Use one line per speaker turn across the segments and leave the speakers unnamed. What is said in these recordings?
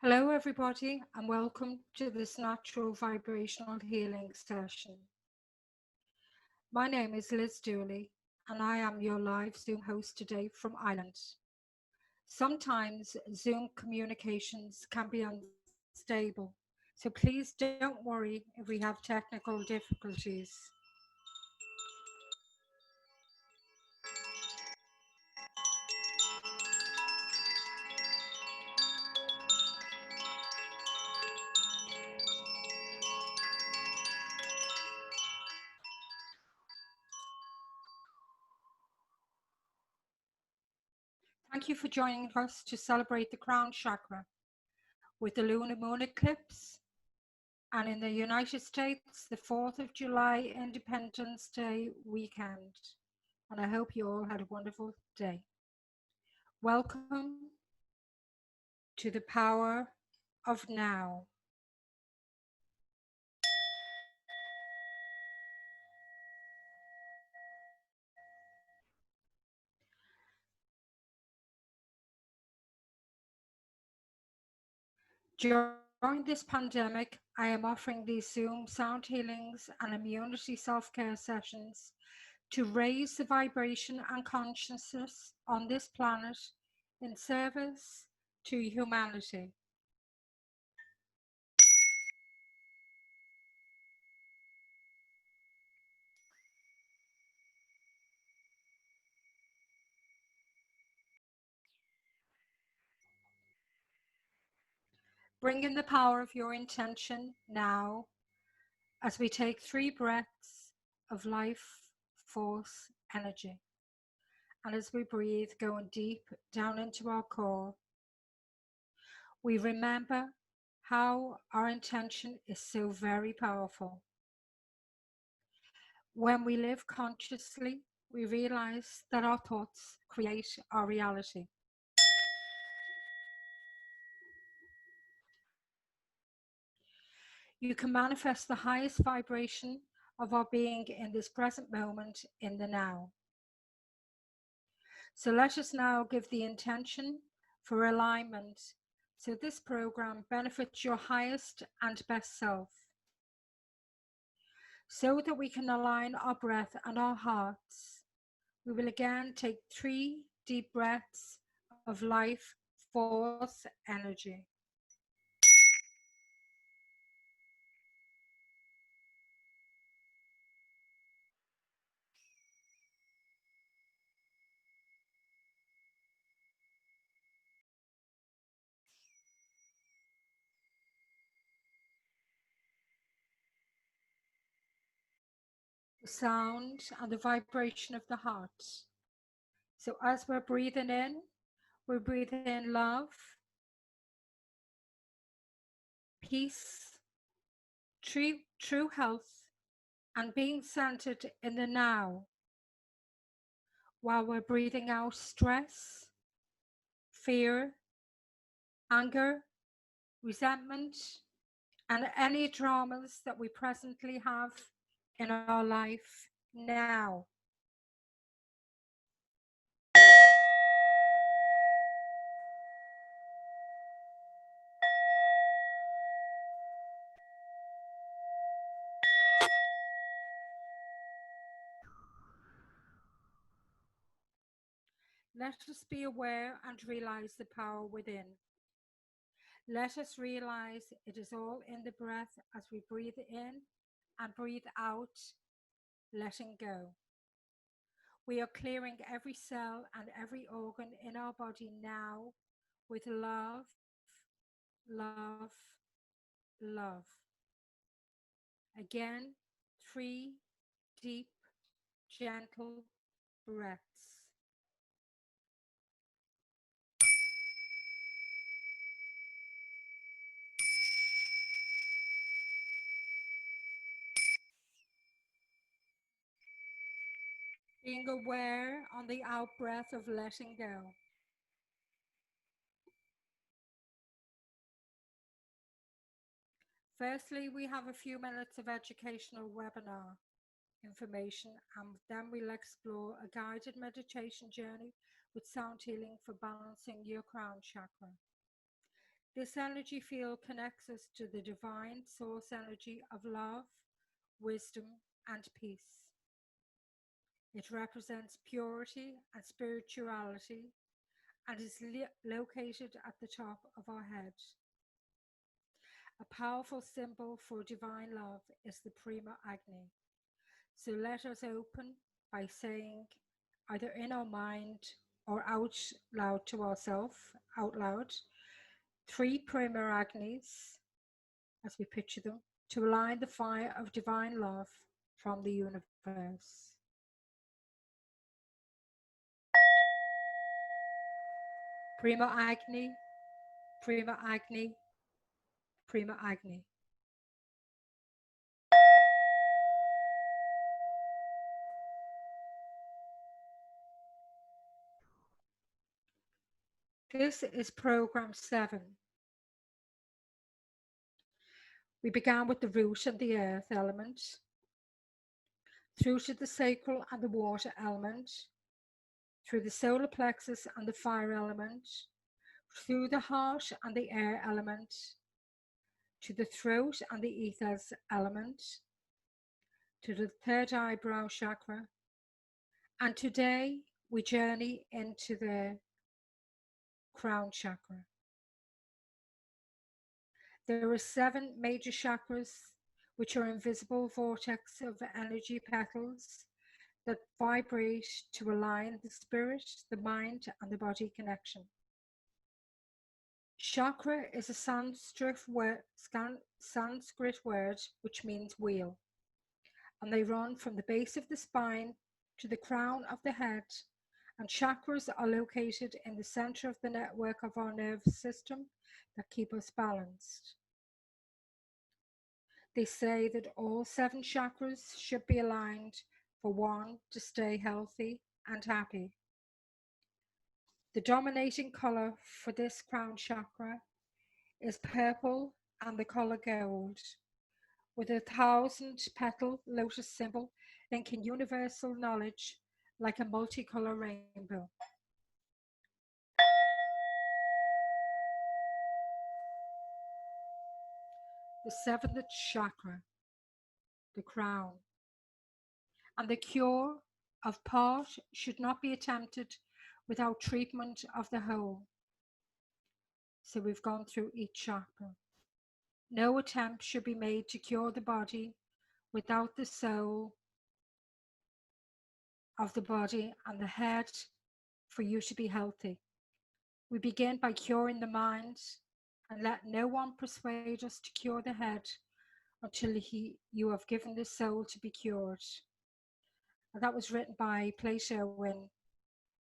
Hello, everybody, and welcome to this natural vibrational healing session. My name is Liz Dooley, and I am your live Zoom host today from Ireland. Sometimes Zoom communications can be unstable, so please don't worry if we have technical difficulties. Thank you for joining us to celebrate the crown chakra with the lunar moon eclipse, and in the United States, the 4th of July Independence Day weekend. And I hope you all had a wonderful day. Welcome to the power of now. During this pandemic, I am offering these Zoom sound healings and immunity self-care sessions to raise the vibration and consciousness on this planet in service to humanity. Bring in the power of your intention now as we take 3 breaths of life force energy. And as we breathe, going deep down into our core, we remember how our intention is so very powerful. When we live consciously, we realize that our thoughts create our reality. You can manifest the highest vibration of our being in this present moment in the now. So let us now give the intention for alignment so this program benefits your highest and best self, so that we can align our breath and our hearts. We will again take 3 deep breaths of life force energy. The sound and the vibration of the heart. So as we're breathing in, we breathe in love, peace, true health, and being centered in the now, while we're breathing out stress, fear, anger, resentment, and any dramas that we presently have in our life now. Let us be aware and realize the power within. Let us realize it is all in the breath as we breathe in and breathe out, letting go. We are clearing every cell and every organ in our body now with love, love, love. Again, 3 deep, gentle breaths. Being aware on the out breath of letting go. Firstly, we have a few minutes of educational webinar information, and then we'll explore a guided meditation journey with sound healing for balancing your crown chakra. This energy field connects us to the divine source energy of love, wisdom, and peace. It represents purity and spirituality and is located at the top of our head. A powerful symbol for divine love is the Prima Agni. So let us open by saying, either in our mind or out loud to ourselves, out loud, three Prima Agnis, as we picture them, to align the fire of divine love from the universe. Prima Agni, Prima Agni, Prima Agni. This is program 7. We began with the root and the earth element, through to the sacral and the water element, through the solar plexus and the fire element, through the heart and the air element, to the throat and the ethers element, to the third eyebrow chakra. And today we journey into the crown chakra. There are 7 major chakras, which are invisible vortex of energy petals that vibrate to align the spirit, the mind, and the body connection. Chakra is a Sanskrit word which means wheel, and they run from the base of the spine to the crown of the head, and chakras are located in the center of the network of our nervous system that keep us balanced. They say that all 7 chakras should be aligned for one to stay healthy and happy. The dominating color for this crown chakra is purple and the color gold, with a 1,000-petal lotus symbol linking universal knowledge like a multicolor rainbow. The 7th chakra, the crown. And the cure of part should not be attempted without treatment of the whole. So we've gone through each chakra. No attempt should be made to cure the body without the soul of the body and the head for you to be healthy. We begin by curing the mind, and let no one persuade us to cure the head until you have given the soul to be cured. And that was written by Plato in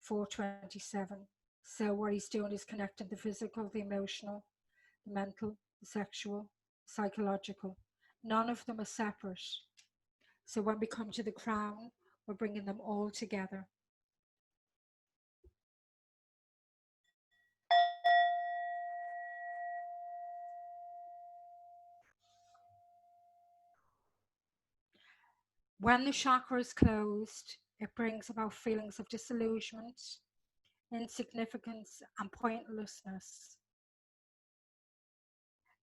427. So what he's doing is connecting the physical, the emotional, the mental, the sexual, psychological. None of them are separate. So when we come to the crown, we're bringing them all together. When the chakra is closed, it brings about feelings of disillusionment, insignificance, and pointlessness,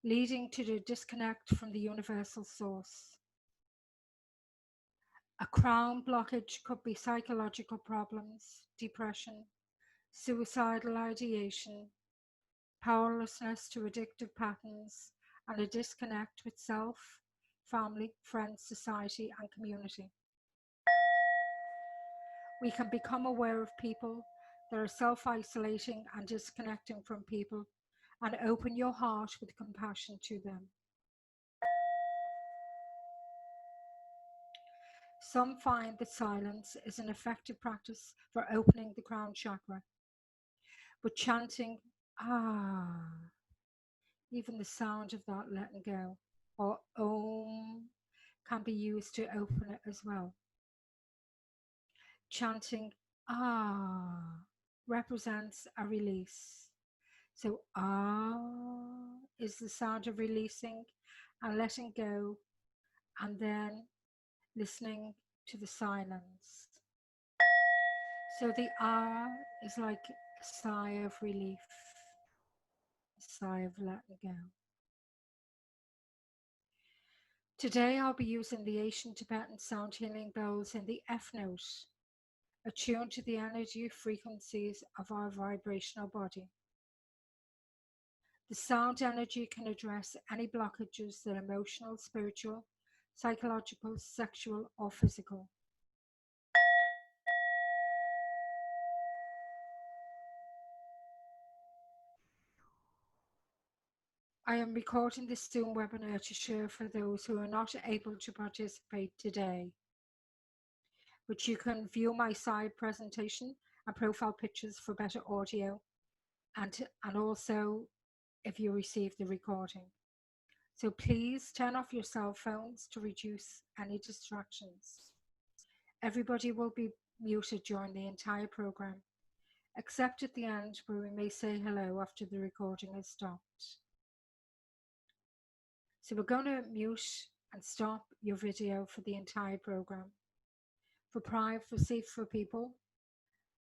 leading to the disconnect from the universal source. A crown blockage could be psychological problems, depression, suicidal ideation, powerlessness to addictive patterns, and a disconnect with self, family, friends, society, and community. We can become aware of people that are self-isolating and disconnecting from people, and open your heart with compassion to them. Some find that silence is an effective practice for opening the crown chakra, but chanting, ah, even the sound of that letting go, or om, can be used to open it as well. Chanting ah represents a release. So ah is the sound of releasing and letting go, and then listening to the silence. So the ah is like a sigh of relief. a sigh of letting go. Today I'll be using the ancient Tibetan sound healing bowls in the F note, attuned to the energy frequencies of our vibrational body. The sound energy can address any blockages that are emotional, spiritual, psychological, sexual, or physical. I am recording this Zoom webinar to share for those who are not able to participate today. But you can view my side presentation and profile pictures for better audio, and also if you receive the recording. So please turn off your cell phones to reduce any distractions. Everybody will be muted during the entire program, except at the end where we may say hello after the recording has stopped. So we're going to mute and stop your video for the entire program for privacy for people,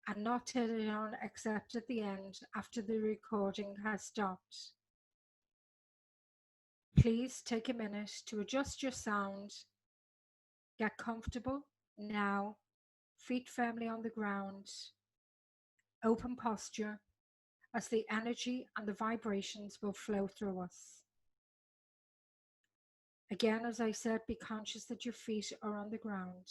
and not turn it on except at the end after the recording has stopped. Please take a minute to adjust your sound, get comfortable now, feet firmly on the ground, open posture, as the energy and the vibrations will flow through us. Again, as I said, be conscious that your feet are on the ground,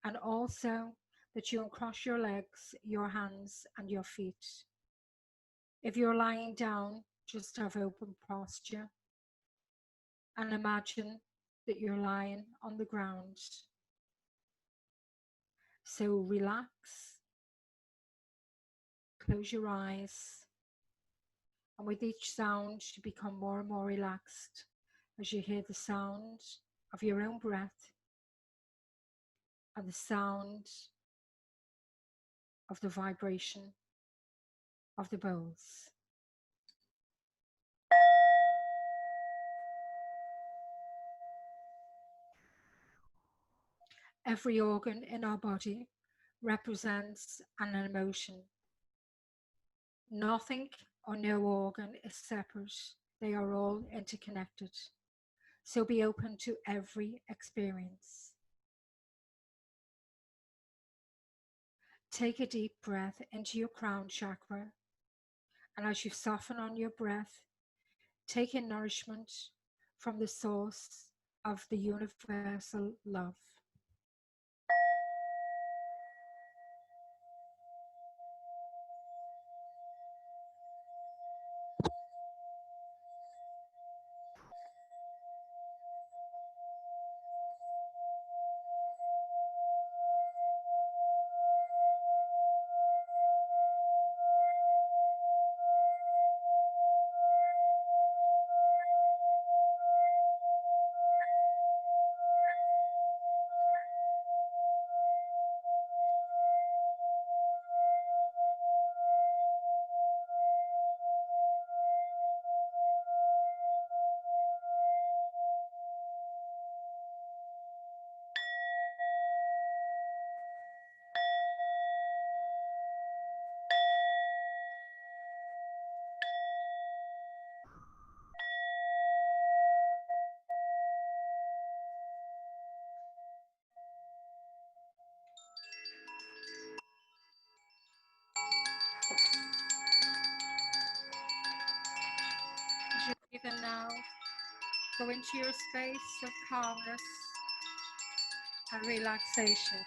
and also that you uncross your legs, your hands, and your feet. If you're lying down, just have open posture and imagine that you're lying on the ground. So relax, close your eyes, and with each sound you become more and more relaxed as you hear the sound of your own breath and the sound of the vibration of the bowls. Every organ in our body represents an emotion. Nothing or no organ is separate. They are all interconnected. So be open to every experience. Take a deep breath into your crown chakra, and as you soften on your breath, take in nourishment from the source of the universal love. As you breathe in now, go into your space of calmness and relaxation.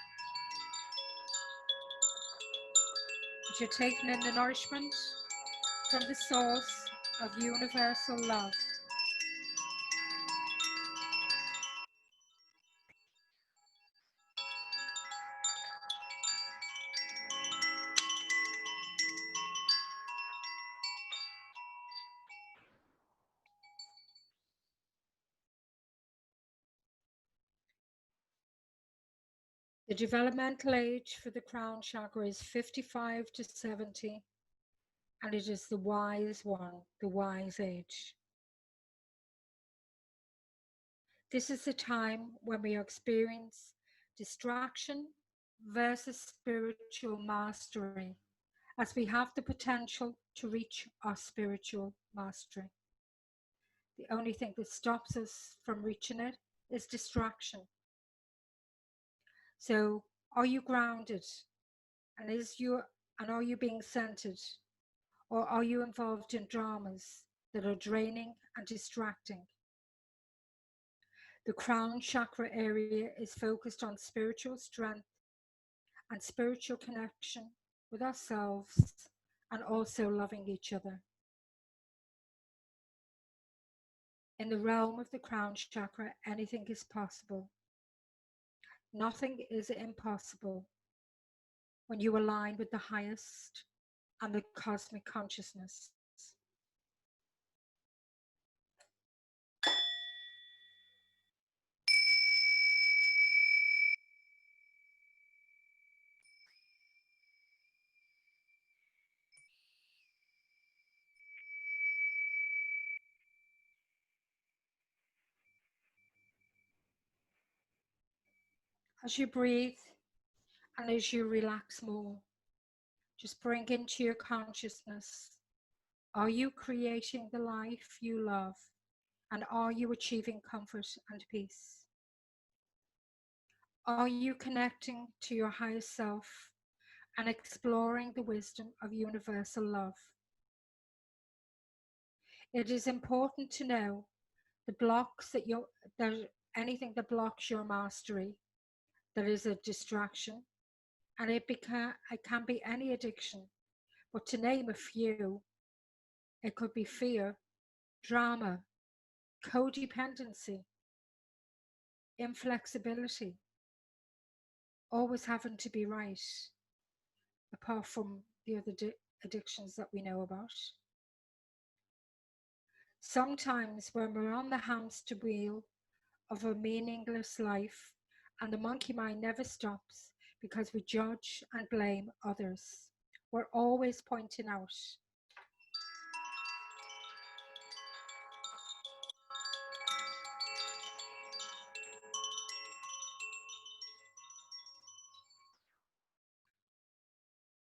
As you're taking in the nourishment from the source of universal love. The developmental age for the crown chakra is 55 to 70, and it is the wise one, the wise age. This is the time when we experience distraction versus spiritual mastery, as we have the potential to reach our spiritual mastery. The only thing that stops us from reaching it is distraction. So, are you grounded? And are you being centered? Or are you involved in dramas that are draining and distracting? The crown chakra area is focused on spiritual strength and spiritual connection with ourselves and also loving each other. In the realm of the crown chakra, anything is possible. Nothing is impossible when you align with the highest and the cosmic consciousness. As you breathe and as you relax more, just bring into your consciousness, are you creating the life you love? And are you achieving comfort and peace? Are you connecting to your higher self and exploring the wisdom of universal love? It is important to know the blocks that anything that blocks your mastery, that is a distraction, and it can be any addiction. But to name a few, it could be fear, drama, codependency, inflexibility, always having to be right, apart from the other addictions that we know about. Sometimes when we're on the hamster wheel of a meaningless life and the monkey mind never stops because we judge and blame others, we're always pointing out.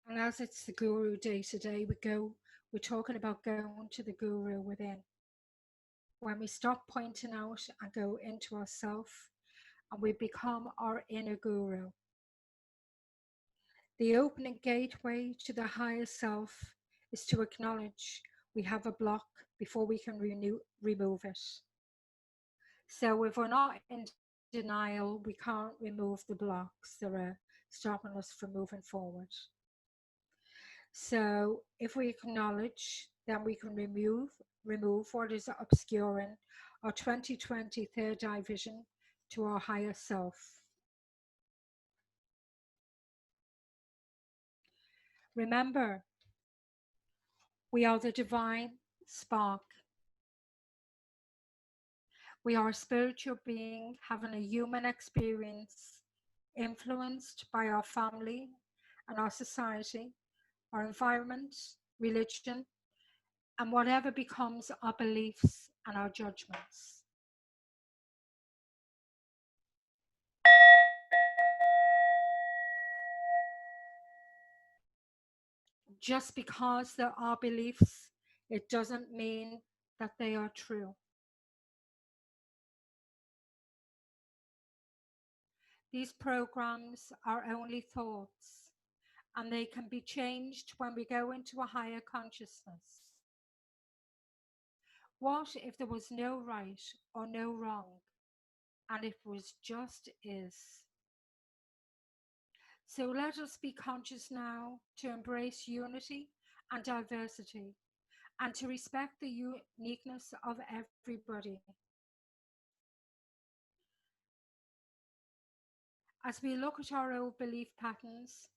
And as it's the guru day today, we're talking about going to the guru within. When we stop pointing out and go into ourself and we become our inner guru. The opening gateway to the higher self is to acknowledge we have a block before we can remove it. So if we're not in denial, we can't remove the blocks that are stopping us from moving forward. So if we acknowledge, then we can remove what is obscuring our 2020 third eye vision to our higher self. Remember, we are the divine spark. We are a spiritual being having a human experience influenced by our family and our society, our environment, religion, and whatever becomes our beliefs and our judgments. Just because there are beliefs, it doesn't mean that they are true. These programs are only thoughts, and they can be changed when we go into a higher consciousness. What if there was no right or no wrong, and it was just is? So let us be conscious now to embrace unity and diversity and to respect the uniqueness of everybody. As we look at our old belief patterns,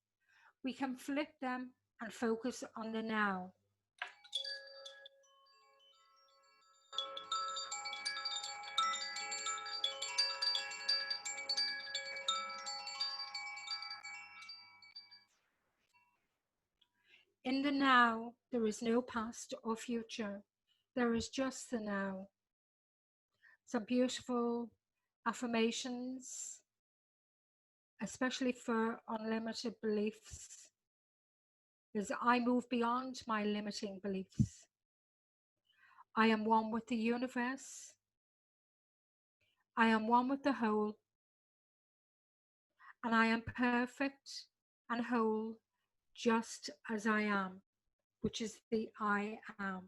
we can flip them and focus on the now. In the now, there is no past or future. There is just the now. Some beautiful affirmations, especially for unlimited beliefs. as I move beyond my limiting beliefs. I am one with the universe. I am one with the whole, and I am perfect and whole just as I am, which is the I am.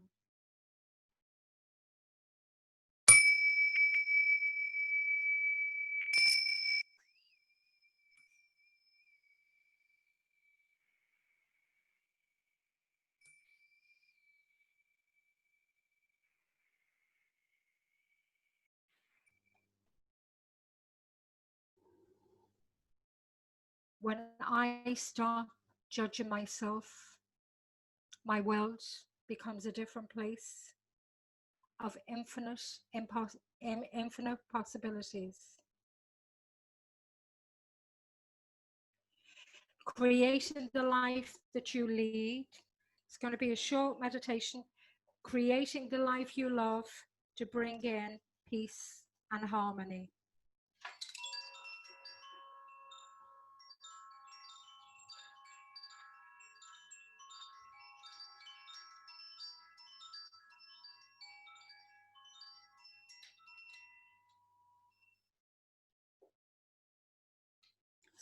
When I stop judging myself, my world becomes a different place of infinite possibilities. Creating the life that you lead. It's going to be a short meditation. Creating the life you love to bring in peace and harmony.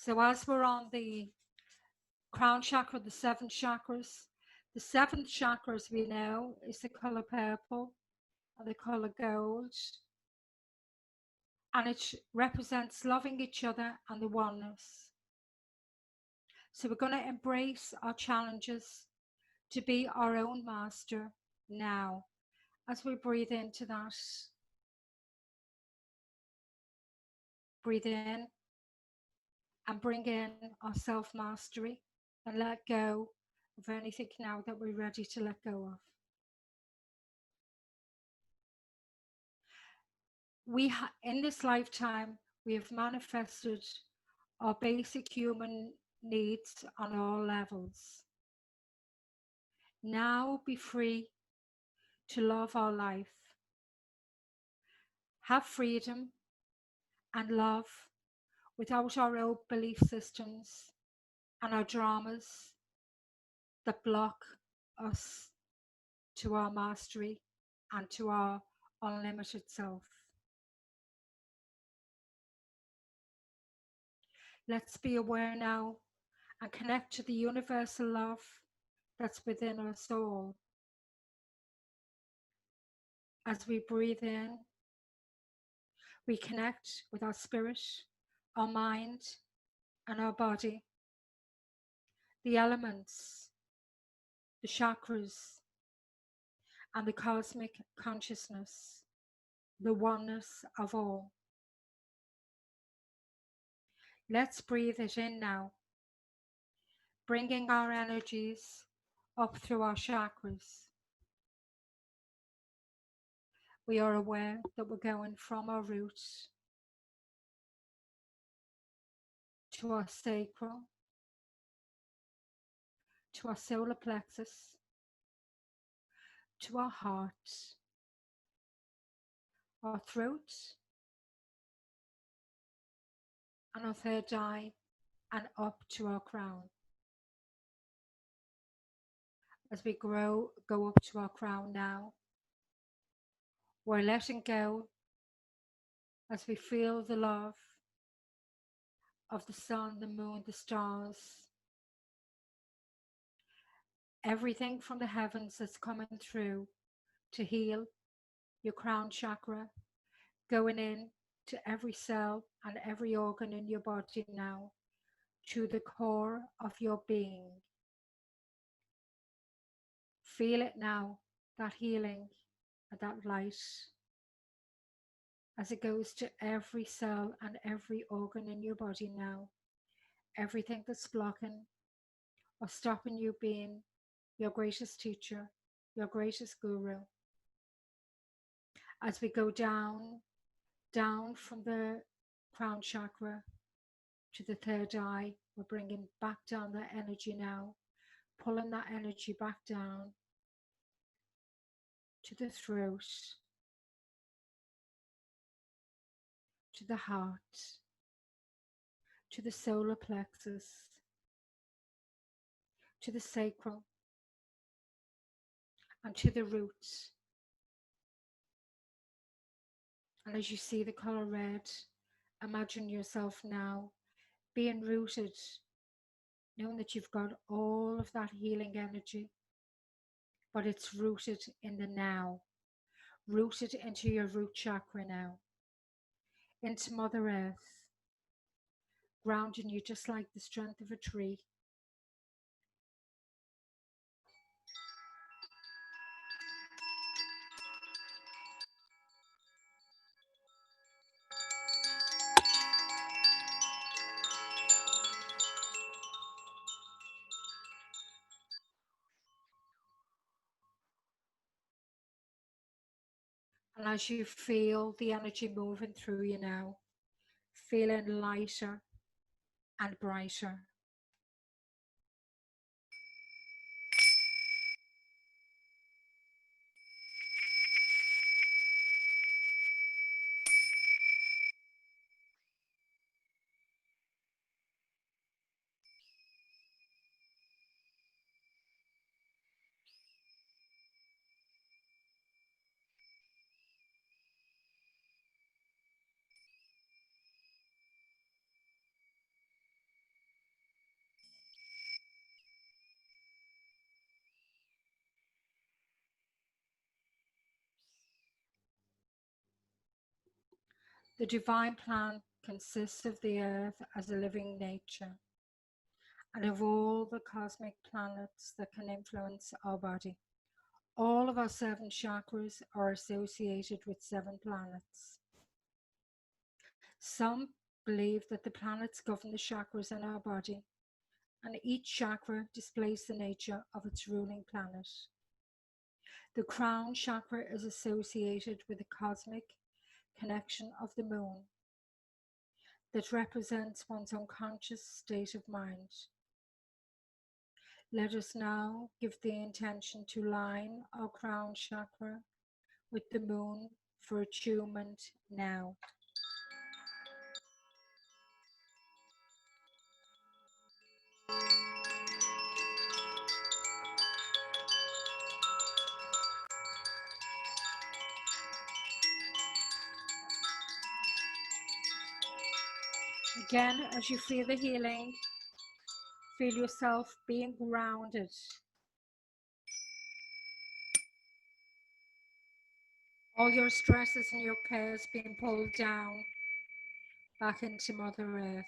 So as we're on the crown chakra, the seven chakras, the seventh chakra, as we know, is the color purple and the color gold. And it represents loving each other and the oneness. So we're going to embrace our challenges to be our own master now as we breathe into that. Breathe in and bring in our self mastery and let go of anything now that we're ready to let go of. In this lifetime, we have manifested our basic human needs on all levels. Now be free to love our life, have freedom and love without our old belief systems and our dramas that block us to our mastery and to our unlimited self. Let's be aware now and connect to the universal love that's within us all. As we breathe in, we connect with our spirit, our mind, and our body, the elements, the chakras, and the cosmic consciousness, the oneness of all. Let's breathe it in now, bringing our energies up through our chakras. We are aware that we're going from our roots to our sacral, to our solar plexus, to our heart, our throat, and our third eye, and up to our crown. As we go up to our crown now, we're letting go as we feel the love of the sun, the moon, the stars, everything from the heavens that's coming through to heal your crown chakra, going in to every cell and every organ in your body now, to the core of your being. Feel it now, that healing and that light, as it goes to every cell and every organ in your body now. Everything that's blocking or stopping you being your greatest teacher, your greatest guru. As we go down from the crown chakra to the third eye, we're bringing back down that energy now, pulling that energy back down to the throat, to the heart, to the solar plexus, to the sacral, and to the roots. And as you see the color red, imagine yourself now being rooted, knowing that you've got all of that healing energy, but it's rooted in the now, rooted into your root chakra now, into Mother Earth, grounding you just like the strength of a tree. And as you feel the energy moving through you now, feeling lighter and brighter. The divine plan consists of the earth as a living nature and of all the cosmic planets that can influence our body. All of our 7 chakras are associated with 7 planets. Some believe that the planets govern the chakras in our body, and each chakra displays the nature of its ruling planet. The crown chakra is associated with the cosmic connection of the moon that represents one's unconscious state of mind. Let us now give the intention to line our crown chakra with the moon for attunement now. Again, as you feel the healing, feel yourself being grounded. All your stresses and your cares being pulled down back into Mother Earth.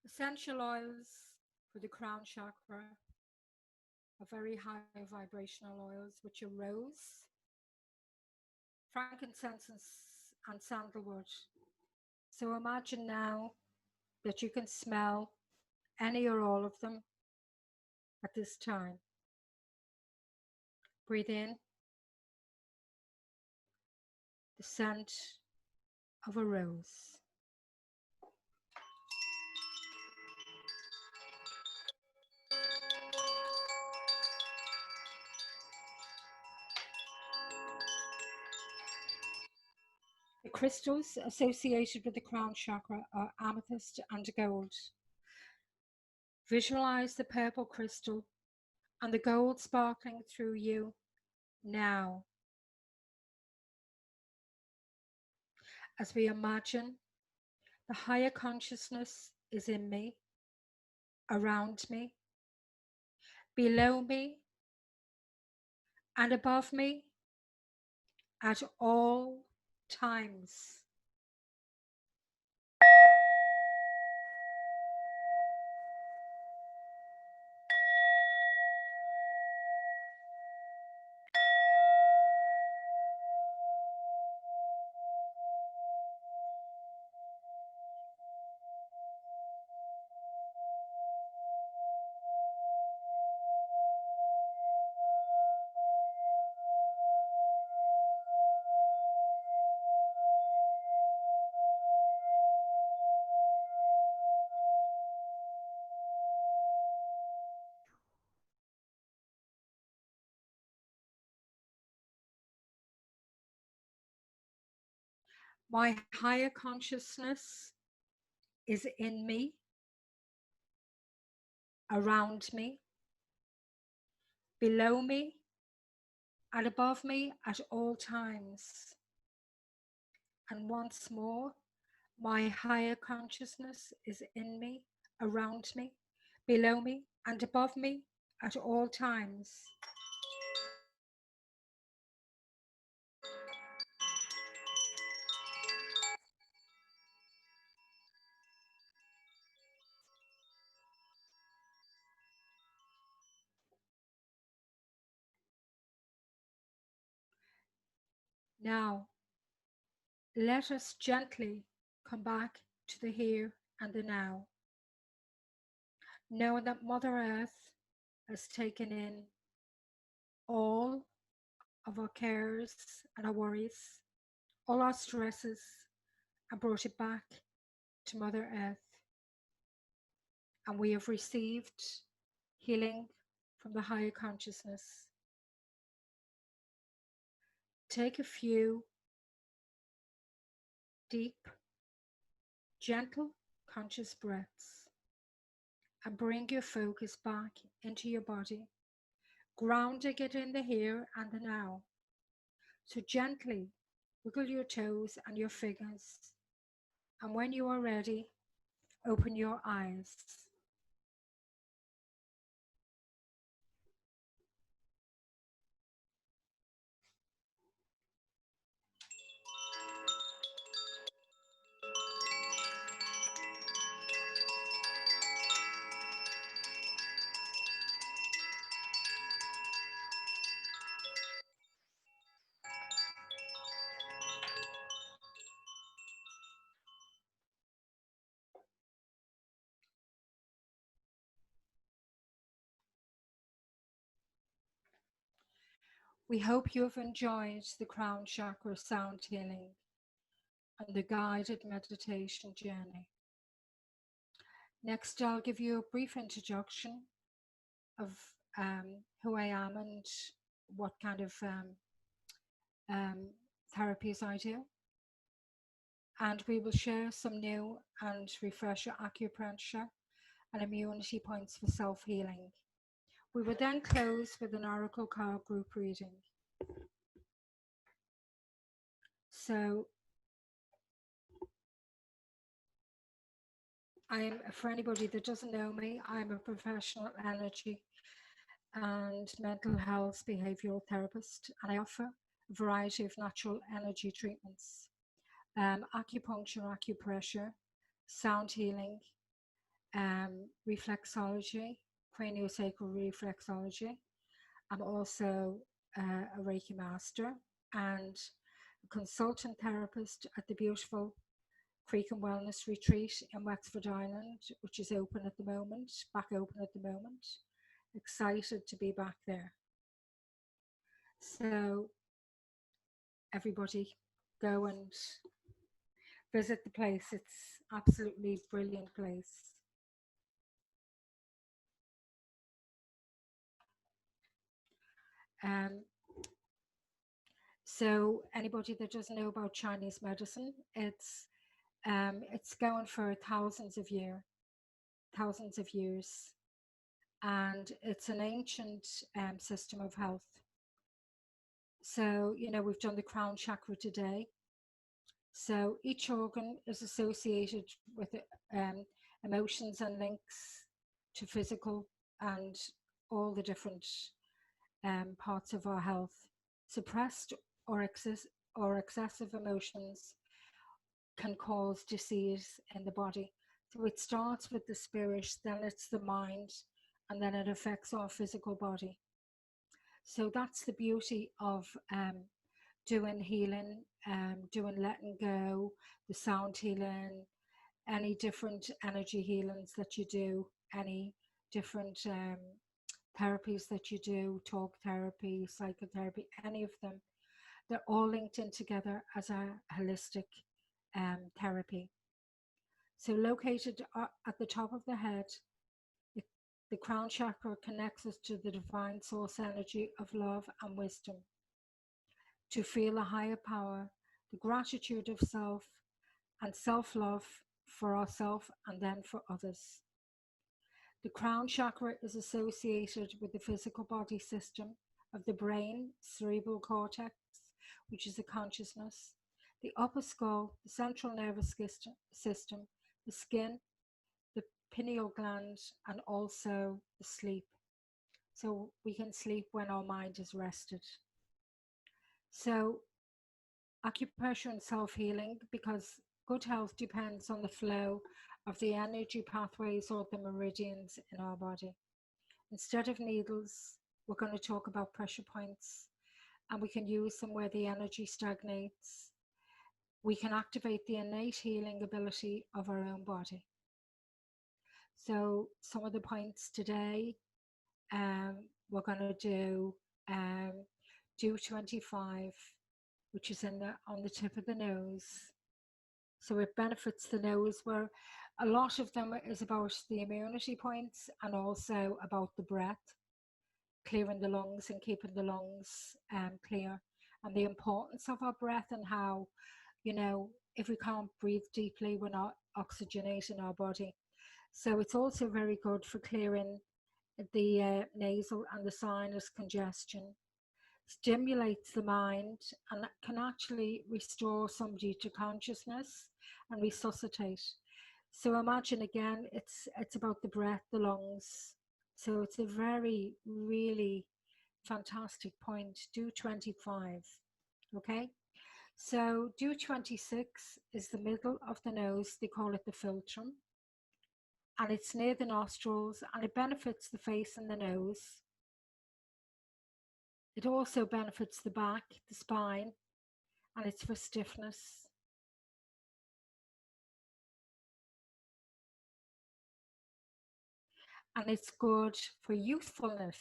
Essential oils for the crown chakra are very high vibrational oils, which are rose, frankincense, and sandalwood. So imagine now that you can smell any or all of them at this time. Breathe in the scent of a rose. The crystals associated with the crown chakra are amethyst and gold. Visualize the purple crystal and the gold sparkling through you now. As we imagine, the higher consciousness is in me, around me, below me, and above me at all times. My higher consciousness is in me, around me, below me, and above me at all times. And once more, my higher consciousness is in me, around me, below me, and above me at all times. Now, let us gently come back to the here and the now, knowing that Mother Earth has taken in all of our cares and our worries, all our stresses, and brought it back to Mother Earth. And we have received healing from the higher consciousness. Take a few deep, gentle, conscious breaths and bring your focus back into your body, grounding it in the here and the now. So gently wiggle your toes and your fingers, and when you are ready, open your eyes. We hope you have enjoyed the crown chakra sound healing and the guided meditation journey. Next, I'll give you a brief introduction of who I am and what kind of um, therapies I do. And we will share some new and refresher acupressure and immunity points for self-healing. We will then close with an oracle card group reading. So for anybody that doesn't know me, I'm a professional energy and mental health behavioral therapist, and I offer a variety of natural energy treatments, acupuncture, acupressure, sound healing, reflexology, craniosacral reflexology. I'm also a Reiki master and a consultant therapist at the beautiful Creek and Wellness Retreat in Wexford Island, which is open at the moment, back open at the moment. Excited to be back there. So everybody go and visit the place. It's absolutely brilliant place. Um, so anybody that doesn't know about Chinese medicine, it's going for thousands of years, and it's an ancient system of health. So we've done the crown chakra today. So each organ is associated with emotions and links to physical and all the different parts of our health. Suppressed or excessive emotions can cause disease in the body. So it starts with the spirit, then it's the mind, and then it affects our physical body. So that's the beauty of doing healing, doing letting go, the sound healing, any different energy healings that you do, any different therapies that you do, talk therapy, psychotherapy, any of them. They're all linked in together as a holistic therapy. So located at the top of the head, the crown chakra connects us to the divine source energy of love and wisdom. To feel a higher power, the gratitude of self, and self-love for ourselves and then for others. The crown chakra is associated with the physical body system of the brain, cerebral cortex, which is the consciousness, the upper skull, the central nervous system, the skin, the pineal gland, and also the sleep. So we can sleep when our mind is rested. So acupressure and self-healing, because good health depends on the flow of the energy pathways or the meridians in our body. Instead of needles, we're going to talk about pressure points, and we can use them where the energy stagnates. We can activate the innate healing ability of our own body. So some of the points today, we're going to do 25, which is on the tip of the nose. So it benefits the nose, where a lot of them is about the immunity points and also about the breath, clearing the lungs and keeping the lungs clear, and the importance of our breath, and how, if we can't breathe deeply, we're not oxygenating our body. So it's also very good for clearing the nasal and the sinus congestion, stimulates the mind, and can actually restore somebody to consciousness and resuscitate. So imagine again, it's about the breath, the lungs. So it's a very, really fantastic point. Do 25, okay? So do 26 is the middle of the nose. They call it the philtrum, and it's near the nostrils, and it benefits the face and the nose. It also benefits the back, the spine, and it's for stiffness. And it's good for youthfulness,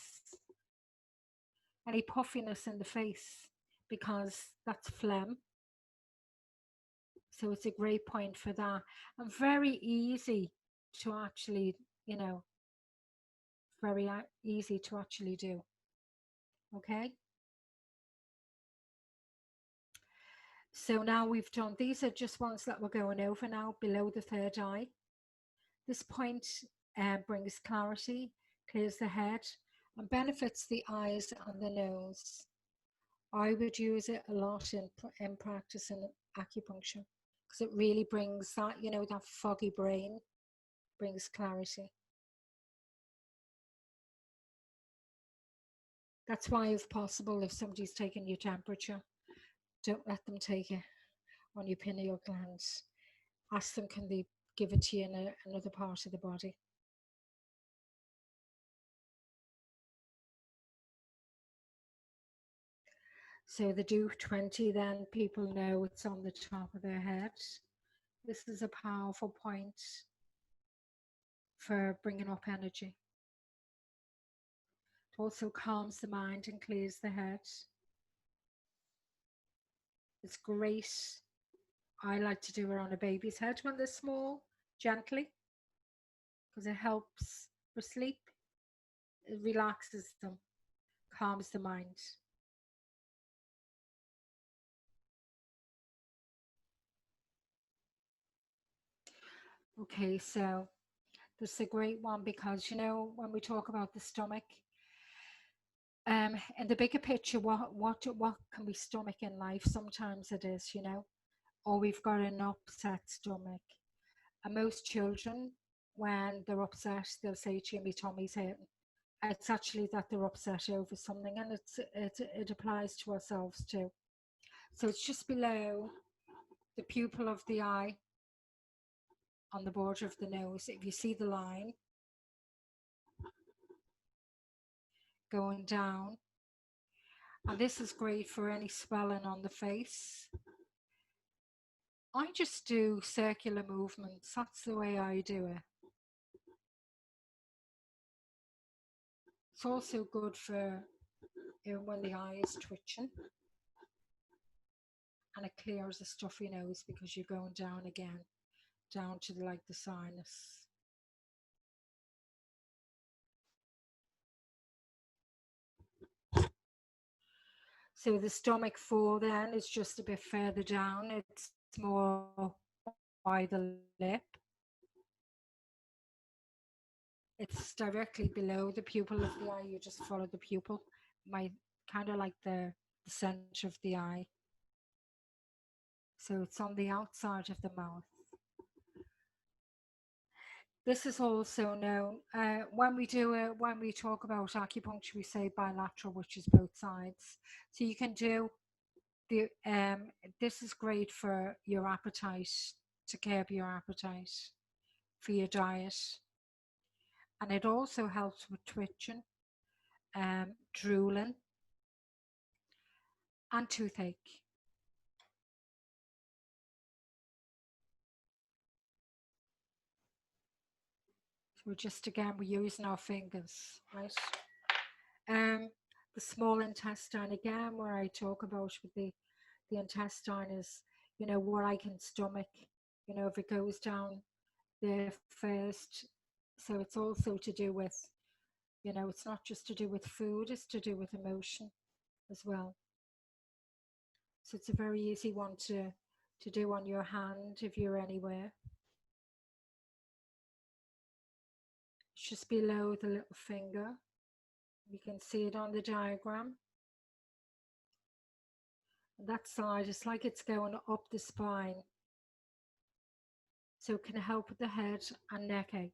any puffiness in the face, because that's phlegm. So it's a great point for that, and very easy to actually, very easy to actually do. Okay. So now we've done, these are just ones that we're going over now, below the third eye. This point brings clarity, clears the head, and benefits the eyes and the nose. I would use it a lot in practice in acupuncture, because it really brings that, that foggy brain, brings clarity. That's why, if possible, if somebody's taking your temperature, don't let them take it on your pineal glands. Ask them, can they give it to you in another part of the body? So the do 20, then people know it's on the top of their head. This is a powerful point for bringing up energy. It also calms the mind and clears the head. It's great. I like to do it on a baby's head when they're small, gently, because it helps for sleep. It relaxes them, calms the mind. Okay, so this is a great one, because when we talk about the stomach, in the bigger picture, what can we stomach in life? Sometimes it is, or we've got an upset stomach. And most children, when they're upset, they'll say to you, "My tummy's hurting." It's actually that they're upset over something, and it applies to ourselves too. So it's just below the pupil of the eye, on the border of the nose. If you see the line going down, and this is great for any swelling on the face. I just do circular movements. That's the way I do it. It's also good for when the eye is twitching, and it clears the stuffy nose, because you're going down again, down to the sinus. So the stomach 4 then is just a bit further down. It's more by the lip. It's directly below the pupil of the eye. You just follow the pupil, my kind of like the center of the eye. So it's on the outside of the mouth. This is also known when we talk about acupuncture, we say bilateral, which is both sides. So you can do the this is great for your appetite, to curb your appetite, for your diet, and it also helps with twitching, drooling, and toothache. So we're using our fingers, right? Um, the small intestine again, where I talk about with the intestine is, what I can stomach, if it goes down there first. So it's also to do with, it's not just to do with food, it's to do with emotion as well. So it's a very easy one to do on your hand if you're anywhere. It's just below the little finger. You can see it on the diagram. That side, it's like it's going up the spine. So it can help with the head and neck aches.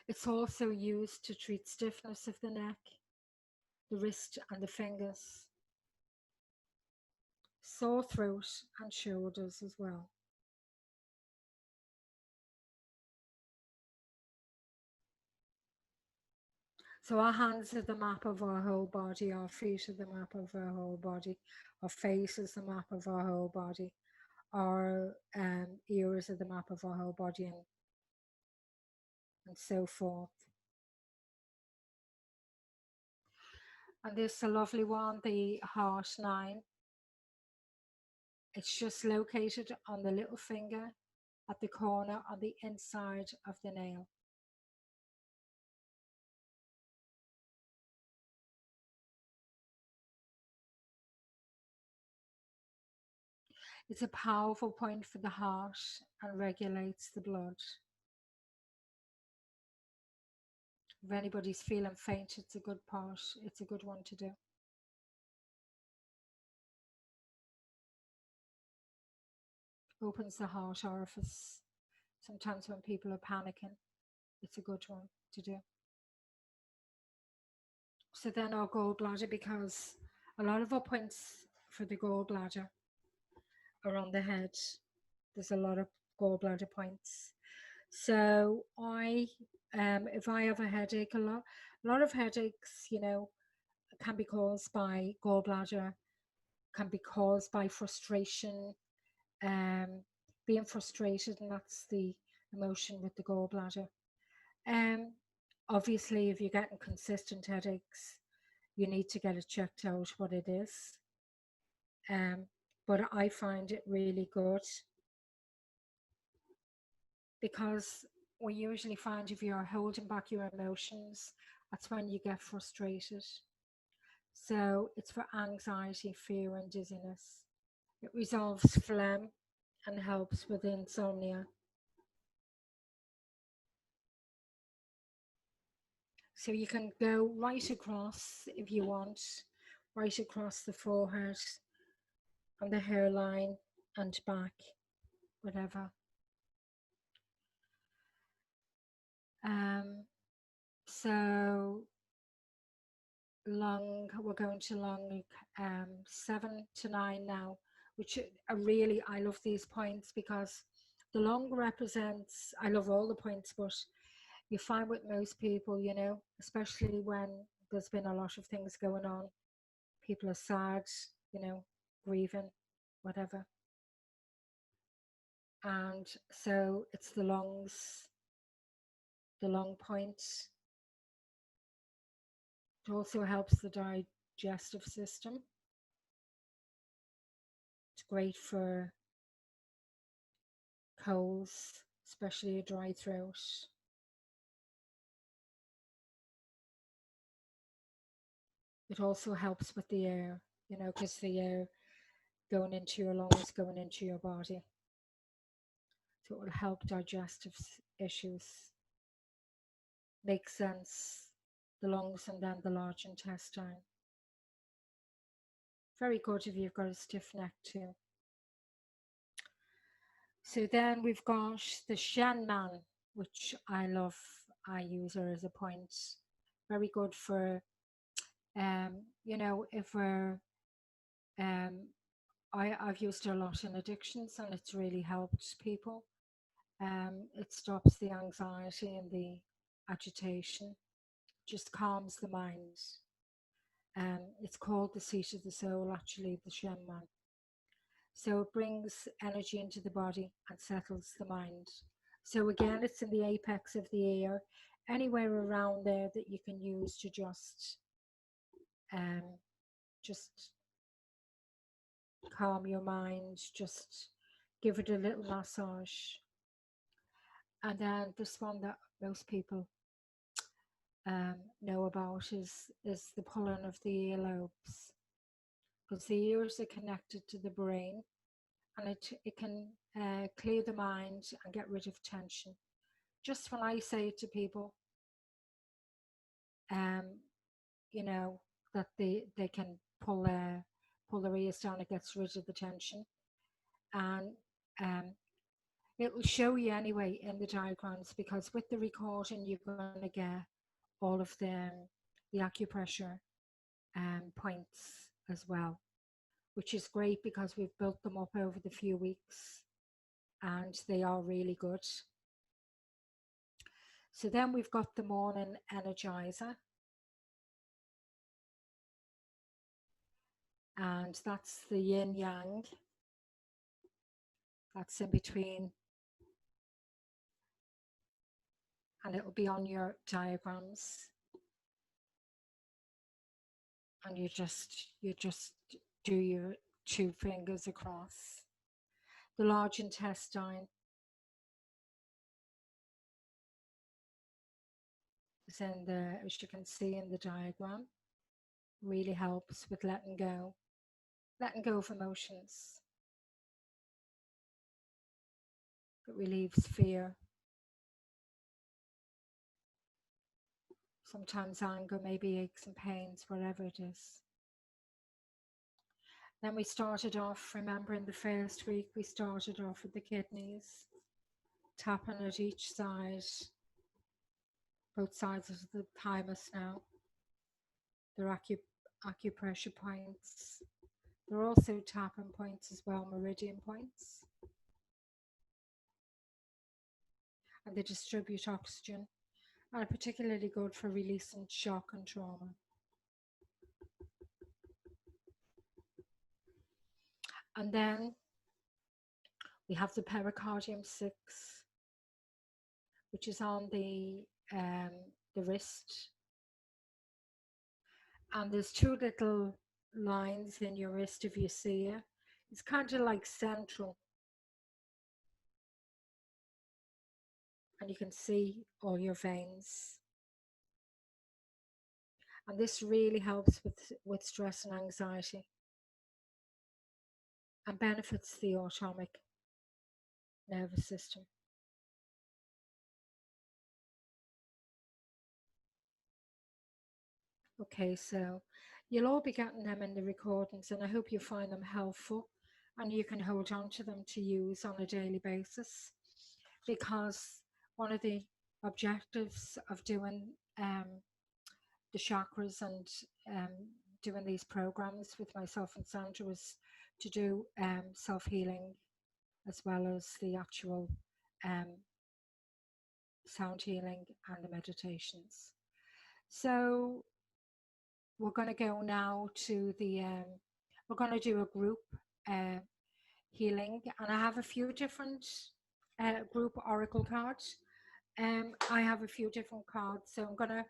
It's also used to treat stiffness of the neck, the wrist and the fingers, sore throat and shoulders as well. So our hands are the map of our whole body, our feet are the map of our whole body, our face is the map of our whole body, our ears are the map of our whole body, and so forth. And this is a lovely one, the heart 9. It's just located on the little finger at the corner on the inside of the nail. It's a powerful point for the heart and regulates the blood. If anybody's feeling faint, it's a good part. It's a good one to do. Opens the heart orifice. Sometimes when people are panicking, it's a good one to do. So then our gallbladder, because a lot of our points for the gallbladder are on the head. There's a lot of gallbladder points. So if I have a headache, a lot of headaches, can be caused by gallbladder, can be caused by frustration, um, being frustrated, and that's the emotion with the gallbladder. Um, Obviously, if you're getting consistent headaches, you need to get it checked out what it is. Um, but I find it really good because we usually find if you're holding back your emotions, that's when you get frustrated. So it's for anxiety, fear, and dizziness. It resolves phlegm and helps with insomnia. So you can go right across if you want, right across the forehead and the hairline and back, whatever. Um, so lung, we're going to lung 7 to 9 now, which are really, I love these points because the lung represents, I love all the points, but you find with most people, especially when there's been a lot of things going on, people are sad, you know, grieving, whatever. And so it's the lungs, the lung points. It also helps the digestive system. It's great for colds, especially a dry throat. It also helps with the air, because the air going into your lungs, going into your body. So it will help digestive issues, make sense, the lungs and then the large intestine. Very good if you've got a stiff neck too. So then we've got the Shenman, which I love. I use her as a point. Very good for, if we're, um, I've used it a lot in addictions and it's really helped people. It stops the anxiety and the agitation, just calms the mind. It's called the seat of the soul, actually, the Shenman. So it brings energy into the body and settles the mind. So again, it's in the apex of the ear, anywhere around there that you can use to um, just calm your mind, just give it a little massage. And then this one that most people know about is the pulling of the earlobes, because the ears are connected to the brain, and it can clear the mind and get rid of tension. Just when I say to people, um, you know, that they can pull their ears down, it gets rid of the tension, and um, it will show you anyway in the diagrams, because with the recording you're going to get all of the acupressure points as well, which is great because we've built them up over the few weeks and they are really good. So then we've got the morning energizer, and that's the yin yang, that's in between, and it'll be on your diagrams. And you just do your two fingers across the large intestine. Is in the, as you can see in the diagram, really helps with letting go of emotions. It relieves fear, sometimes anger, maybe aches and pains, whatever it is. Then we started off, remember in the first week, we started off with the kidneys, tapping at each side, both sides of the thymus now. They're acupressure points. They're also tapping points as well, meridian points. And they distribute oxygen and are particularly good for releasing shock and trauma. And then we have the pericardium 6, which is on the wrist. And there's two little lines in your wrist if you see it. It's kind of like central. And you can see all your veins. And this really helps with stress and anxiety and benefits the autonomic nervous system. Okay, so you'll all be getting them in the recordings, and I hope you find them helpful and you can hold on to them to use on a daily basis, because one of the objectives of doing the chakras and um, doing these programs with myself and Sandra was to do self-healing as well as the actual um, sound healing and the meditations. So we're going to go now to the, we're going to do a group uh, healing, and I have a few different group oracle cards. I have a few different cards, so I'm going to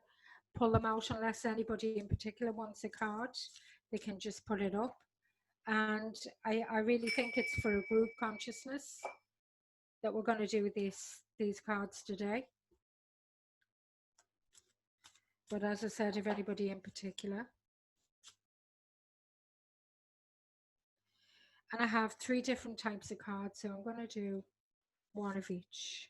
pull them out. Unless anybody in particular wants a card, they can just put it up. And I really think it's for a group consciousness that we're going to do these cards today. But as I said, if anybody in particular And I have 3 different types of cards, so I'm going to do one of each.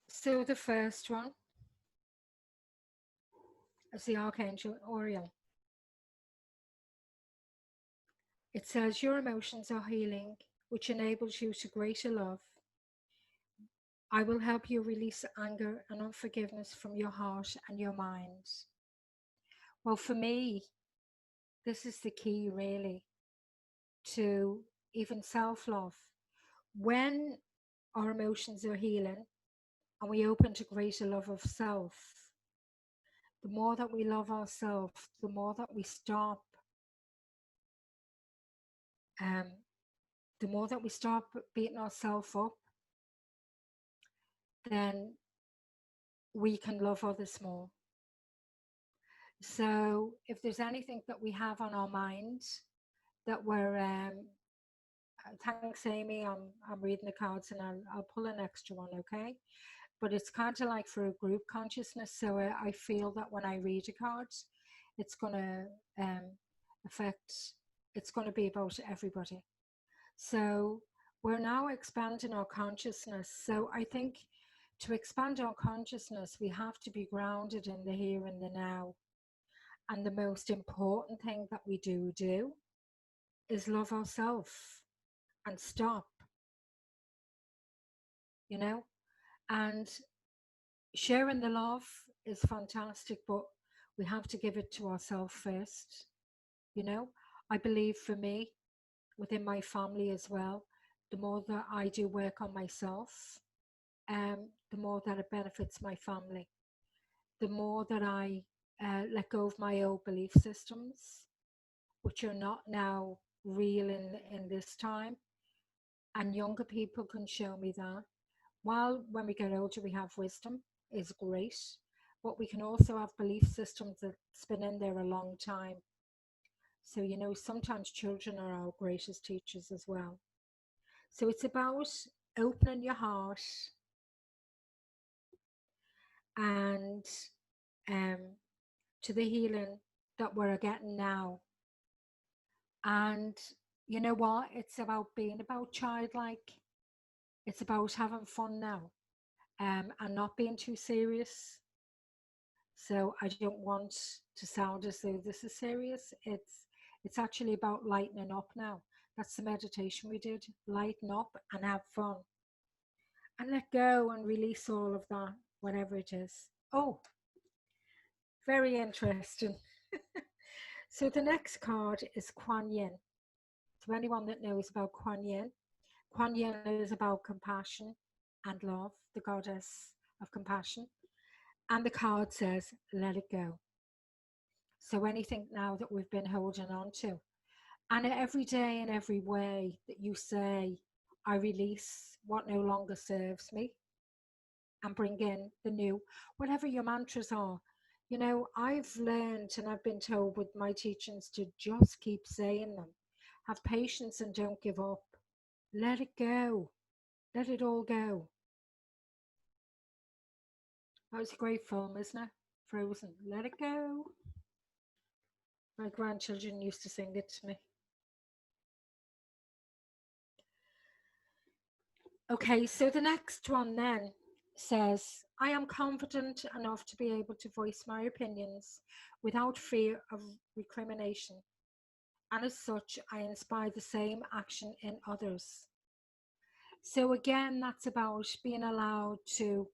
So the first one is the Archangel Oriel. It says your emotions are healing, which enables you to greater love. I will help you release anger and unforgiveness from your heart and your mind. Well, for me, this is the key really to even self love. When our emotions are healing and we open to greater love of self, the more that we love ourselves, the more that we stop, um, the more that we stop beating ourselves up, then we can love others more. So if there's anything that we have on our mind that we're thanks Amy, I'm reading the cards and I'll pull an extra one, okay? But it's kind of like for a group consciousness, so I feel that when I read a card, it's going to affect, it's going to be about everybody. So we're now expanding our consciousness. So I think to expand our consciousness, we have to be grounded in the here and the now. And the most important thing that we do is love ourselves and stop, you know? And sharing the love is fantastic, but we have to give it to ourselves first, you know? I believe for me, within my family as well, the more that I do work on myself, the more that it benefits my family. The more that I let go of my old belief systems, which are not now real in this time, and younger people can show me that. While when we get older, we have wisdom, is great, but we can also have belief systems that's been in there a long time. So, you know, sometimes children are our greatest teachers as well. So it's about opening your heart and um, to the healing that we're getting now. And you know what? It's about being about childlike. It's about having fun now, and not being too serious. So I don't want to sound as though this is serious. It's actually about lightening up now. That's the meditation we did. Lighten up and have fun. And let go and release all of that, whatever it is. Oh, very interesting. So the next card is Kuan Yin. To anyone that knows about Kuan Yin is about compassion and love, the goddess of compassion. And the card says, let it go. So anything now that we've been holding on to. And every day in every way that you say, I release what no longer serves me and bring in the new, whatever your mantras are. You know, I've learned and I've been told with my teachings to just keep saying them. Have patience and don't give up. Let it go. Let it all go. That was a great film, isn't it? Frozen. Let it go. My grandchildren used to sing it to me. Okay, so the next one then says, I am confident enough to be able to voice my opinions without fear of recrimination. And as such, I inspire the same action in others. So again, that's about being allowed to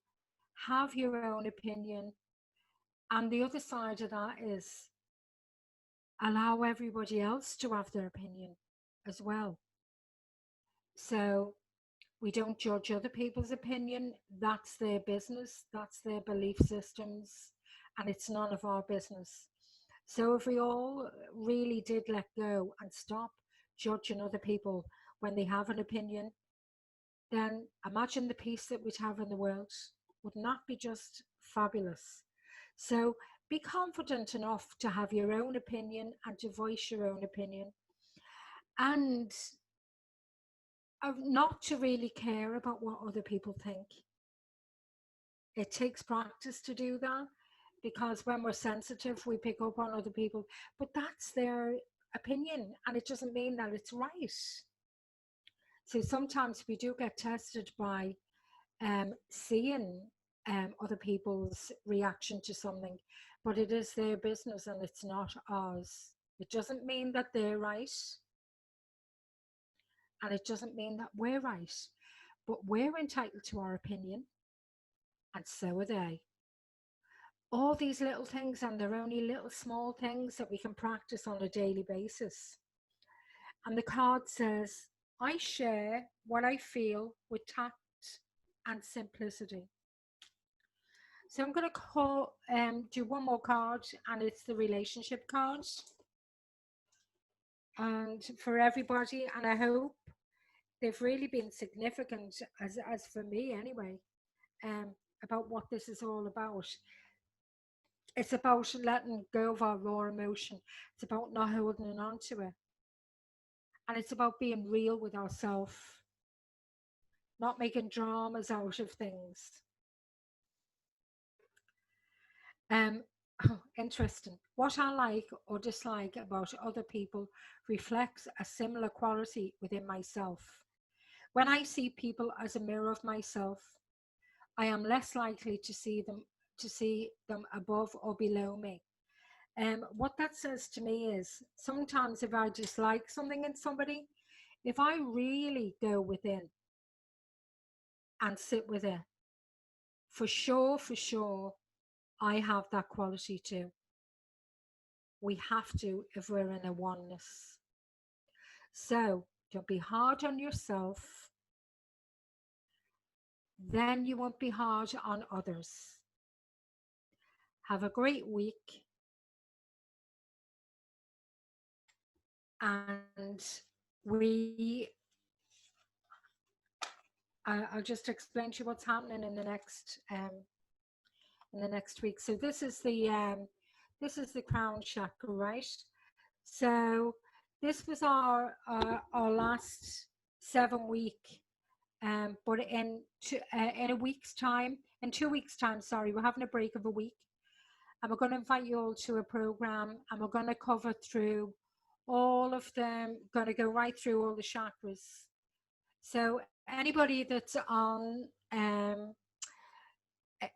have your own opinion. And the other side of that is allow everybody else to have their opinion as well. So we don't judge other people's opinion. That's their business, that's their belief systems, and it's none of our business. So if we all really did let go and stop judging other people, when they have an opinion, then imagine the peace that we'd have in the world. Would not be just fabulous? So be confident enough to have your own opinion and to voice your own opinion, and not to really care about what other people think. It takes practice to do that, because when we're sensitive, we pick up on other people, but that's their opinion and it doesn't mean that it's right. So sometimes we do get tested by seeing other people's reaction to something, but it is their business and it's not ours. It doesn't mean that they're right, and it doesn't mean that we're right, but we're entitled to our opinion, and so are they. All these little things, and they're only little small things that we can practice on a daily basis. And the card says, I share what I feel with tact and simplicity. So I'm going to do one more card, and it's the relationship card. And for everybody, and I hope they've really been significant, as for me anyway, about what this is all about. It's about letting go of our raw emotion. It's about not holding on to it. And it's about being real with ourselves, not making dramas out of things. Um, Interesting. What I like or dislike about other people reflects a similar quality within myself. When I see people as a mirror of myself, I am less likely to see them above or below me. What that says to me is sometimes if I dislike something in somebody, if I really go within and sit with it, for sure, I have that quality too. We have to if we're in a oneness. So don't be hard on yourself, then you won't be hard on others. Have a great week, and we I'll just explain to you what's happening in the next week. So this is the crown chakra, right? So this was our last 7 week, but in a week's time, in 2 weeks' time, sorry, we're having a break of a week, and we're going to invite you all to a program, and we're going to cover through all of them, going to go right through all the chakras. So anybody that's on,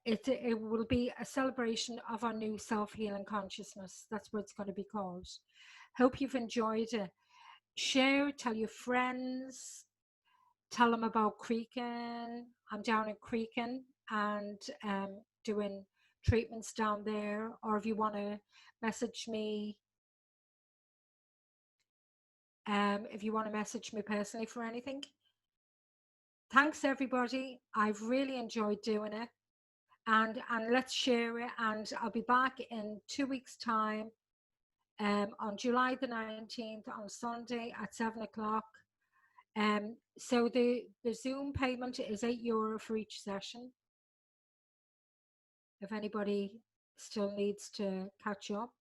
it will be a celebration of our new self-healing consciousness. That's what it's going to be called. Hope you've enjoyed it. Share, tell your friends, tell them about Creakin. I'm down in Creakin and doing treatments down there. Or if you want to message me, personally for anything. Thanks everybody. I've really enjoyed doing it. And let's share it. And I'll be back in 2 weeks' time, on July the 19th, on Sunday at 7 o'clock. So the Zoom payment is €8 for each session. If anybody still needs to catch up.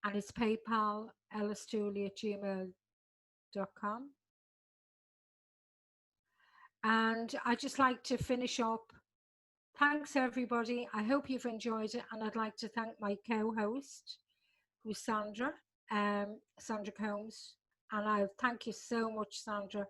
And it's PayPal, ellisdooley@gmail.com. And I'd just like to finish up. Thanks everybody. I hope you've enjoyed it, and I'd like to thank my co-host, who's Sandra Combs. And I thank you so much, Sandra,